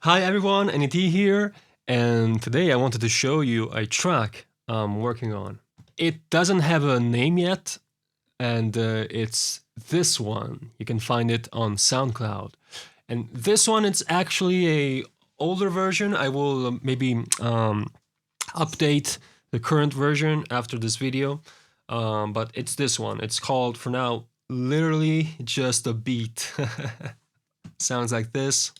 Hi everyone, N.A.T here, and today I wanted to show you a track I'm working on. It doesn't have a name yet, and it's this one. You can find it on SoundCloud. And this one, it's actually a older version. I will maybe update the current version after this video, but it's this one. It's called, for now, literally just a beat. Sounds like this.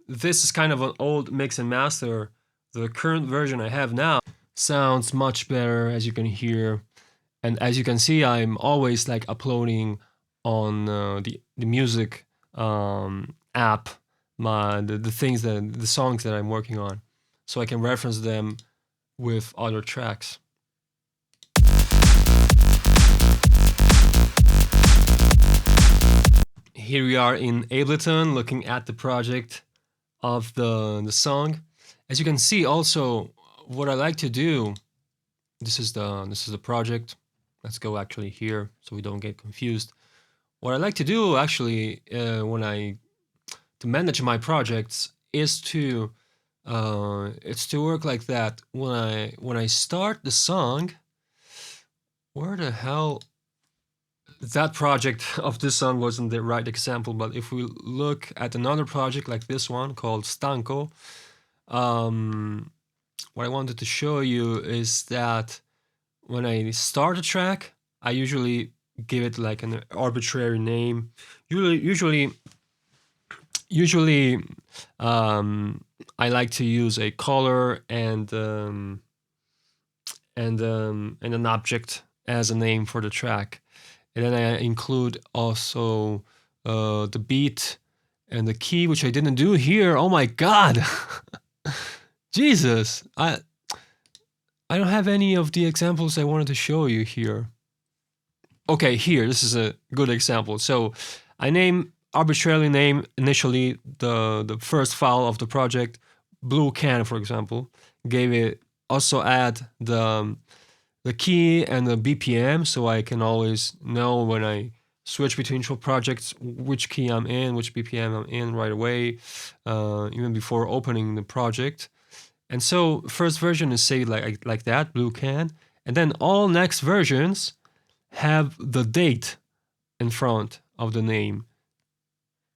This is kind of an old mix and master. The current version I have now sounds much better, as you can hear. And as you can see, I'm always like uploading on the music app the things the songs that I'm working on, so I can reference them with other tracks. Here we are in Ableton looking at the project of the song. As you can see, also what I like to do, this is the project. Let's go actually here so we don't get confused. What I like to do actually to manage my projects is to it's to work like that. When I start the song, where the hell, that project of this song wasn't the right example, but if we look at another project like this one called Stanko, what I wanted to show you is that when I start a track, I usually give it like an arbitrary name. Usually, I like to use a color and an object as a name for the track. And then I include also the beat and the key, which I didn't do here. Oh my God. Jesus. I don't have any of the examples I wanted to show you here. Okay, here, this is a good example. So I arbitrarily name initially the first file of the project, Blue Can, for example. Gave it, also add the key and the BPM, so I can always know when I switch between two projects which key I'm in, which BPM I'm in right away, even before opening the project. And so first version is saved like that, Blue Can, and then all next versions have the date in front of the name.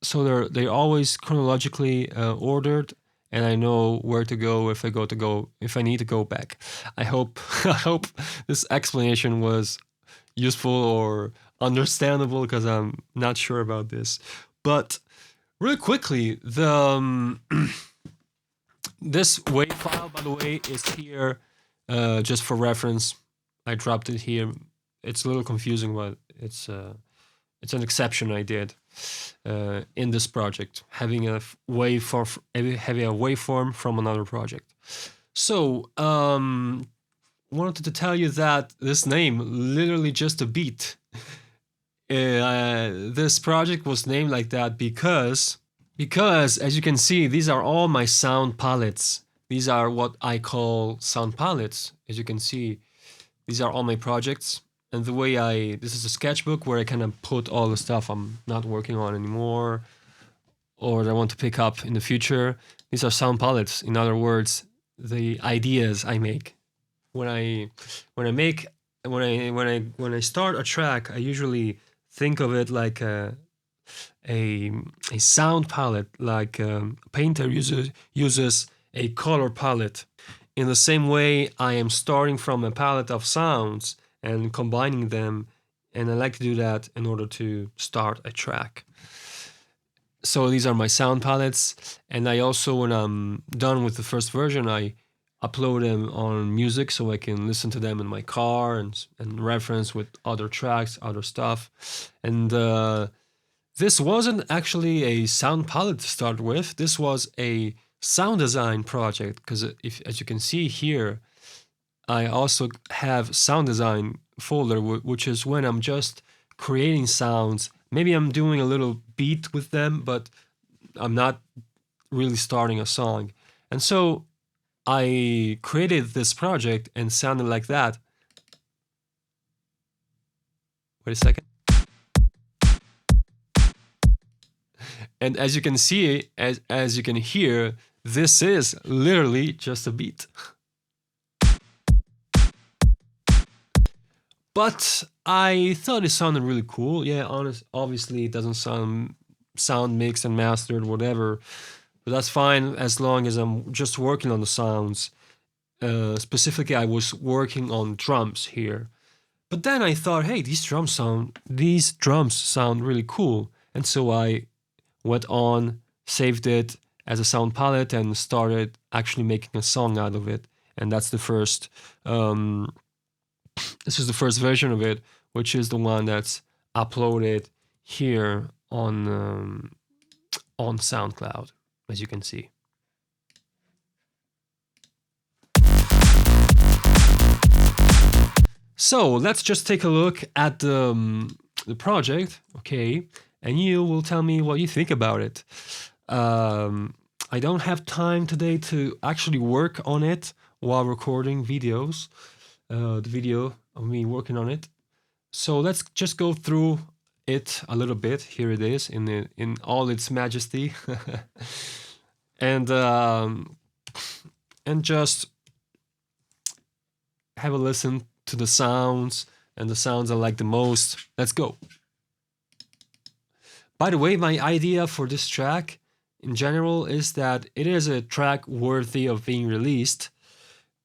So they're always chronologically ordered, and I know where to go if I need to go back. I hope I hope this explanation was useful or understandable, because I'm not sure about this. But really quickly, this WAV file, by the way, is here just for reference. I dropped it here. It's a little confusing, but it's an exception I did in this project, having a waveform from another project. So wanted to tell you that this name, literally just a beat. This project was named like that because as you can see, these are all my sound palettes. These are what I call sound palettes. As you can see, these are all my projects. And the way this is a sketchbook where I kind of put all the stuff I'm not working on anymore or that I want to pick up in the future. These are sound palettes. In other words, the ideas I make. When I start a track, I usually think of it like a sound palette, like a painter uses a color palette. In the same way, I am starting from a palette of sounds and combining them, and I like to do that in order to start a track. So these are my sound palettes, and I also, when I'm done with the first version, I upload them on music so I can listen to them in my car and reference with other tracks, other stuff. And this wasn't actually a sound palette to start with. This was a sound design project, because as you can see here, I also have sound design folder, which is when I'm just creating sounds. Maybe I'm doing a little beat with them, but I'm not really starting a song. And so I created this project and sounded like that. Wait a second. And as you can see, as you can hear, this is literally just a beat. But I thought it sounded really cool. Yeah, obviously it doesn't sound mixed and mastered, whatever. But that's fine as long as I'm just working on the sounds. Specifically, I was working on drums here. But then I thought, hey, these drums sound really cool. And so I went on, saved it as a sound palette, and started actually making a song out of it. And that's the first. This is the first version of it, which is the one that's uploaded here on SoundCloud, as you can see. So let's just take a look at the project, okay, and you will tell me what you think about it. I don't have time today to actually work on it while recording videos, the video of me working on it. So let's just go through it a little bit. Here it is in all its majesty, and just have a listen to the sounds and the sounds I like the most. Let's go. By the way, my idea for this track in general is that it is a track worthy of being released.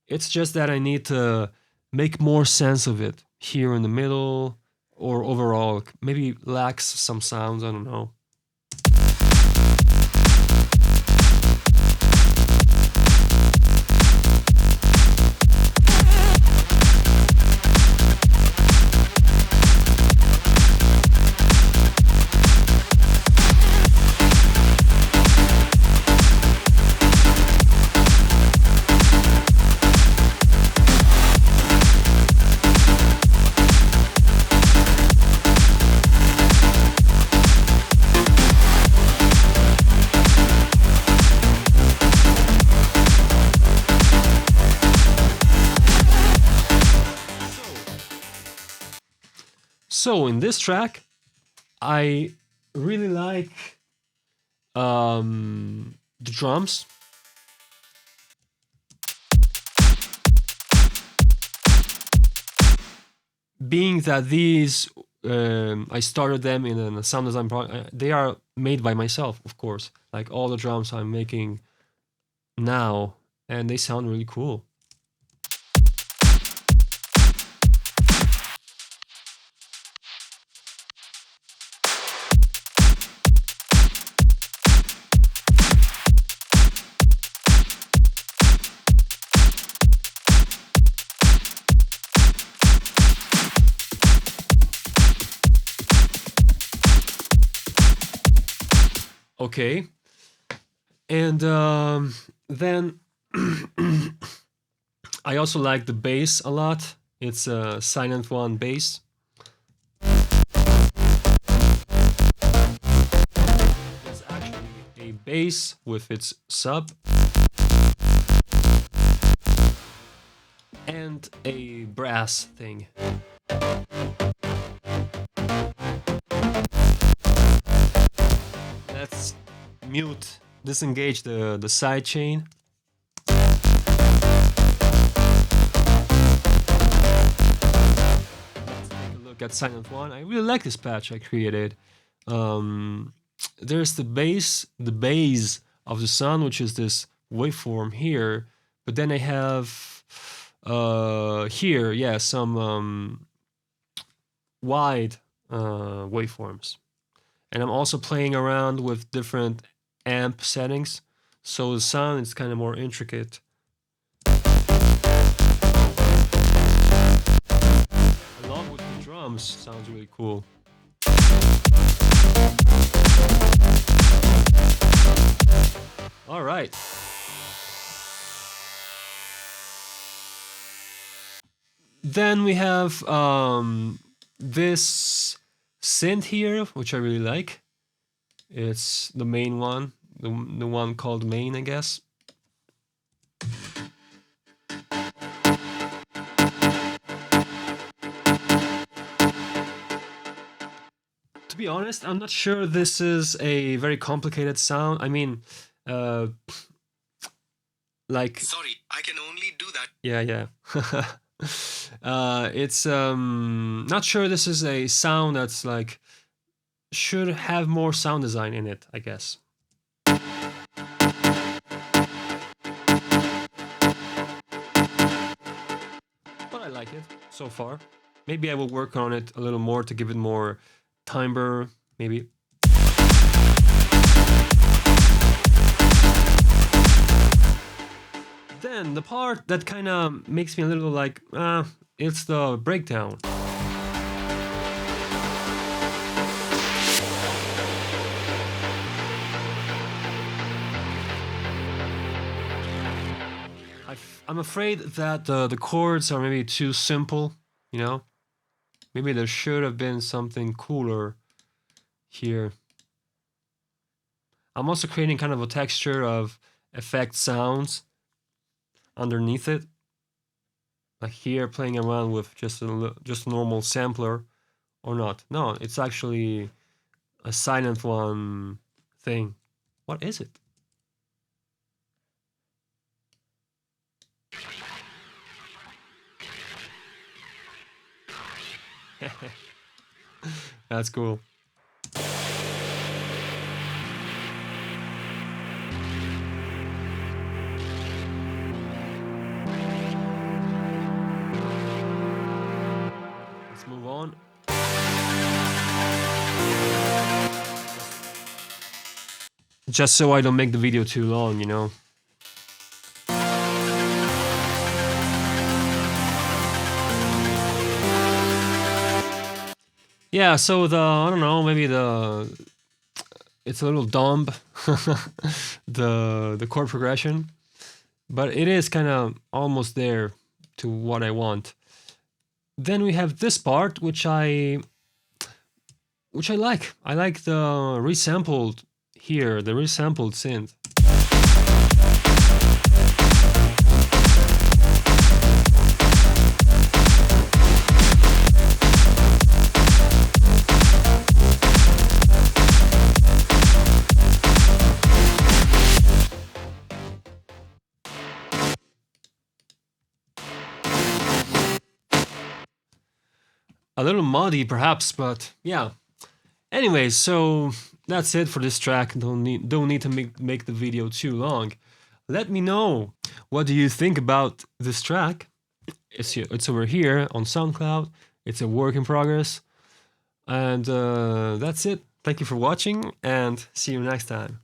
It's just that I need to make more sense of it here in the middle, or overall maybe lacks some sounds, I don't know. So in this track, I really like the drums. Being that these, I started them in a sound design project, they are made by myself, of course. Like all the drums I'm making now, and they sound really cool. Okay, and then I also like the bass a lot. It's a Silent One bass. It's actually a bass with its sub and a brass thing. Let's disengage the side chain. Let's take a look at Silent One. I really like this patch I created. There's the base of the sound, which is this waveform here, but then I have here, yeah, some wide waveforms. And I'm also playing around with different amp settings, so the sound is kind of more intricate. Along with the drums, sounds really cool. All right. Then we have this synth here, which I really like. It's the main one, the one called main, I guess. be honest, I'm not sure this is a very complicated sound. I mean, like. Sorry, I can only do that. Yeah. It's not sure this is a sound that's like should have more sound design in it, I guess. But I like it so far. Maybe I will work on it a little more to give it more timbre, maybe. Then the part that kind of makes me a little like, it's the breakdown. I'm afraid that the chords are maybe too simple, you know? Maybe there should have been something cooler here. I'm also creating kind of a texture of effect sounds underneath it. Like here, playing around with just a normal sampler, or not. No, it's actually a silent one thing. What is it? That's cool. Let's move on. Just so I don't make the video too long, you know. Yeah, so I don't know, maybe it's a little dumb, the chord progression, but it is kind of almost there to what I want. Then we have this part, which I like. I like the resampled here, the resampled synth. A little muddy perhaps, but yeah. Anyways, so that's it for this track. Don't need to make the video too long. Let me know, what do you think about this track? It's over here on SoundCloud. It's a work in progress. And that's it. Thank you for watching, and see you next time.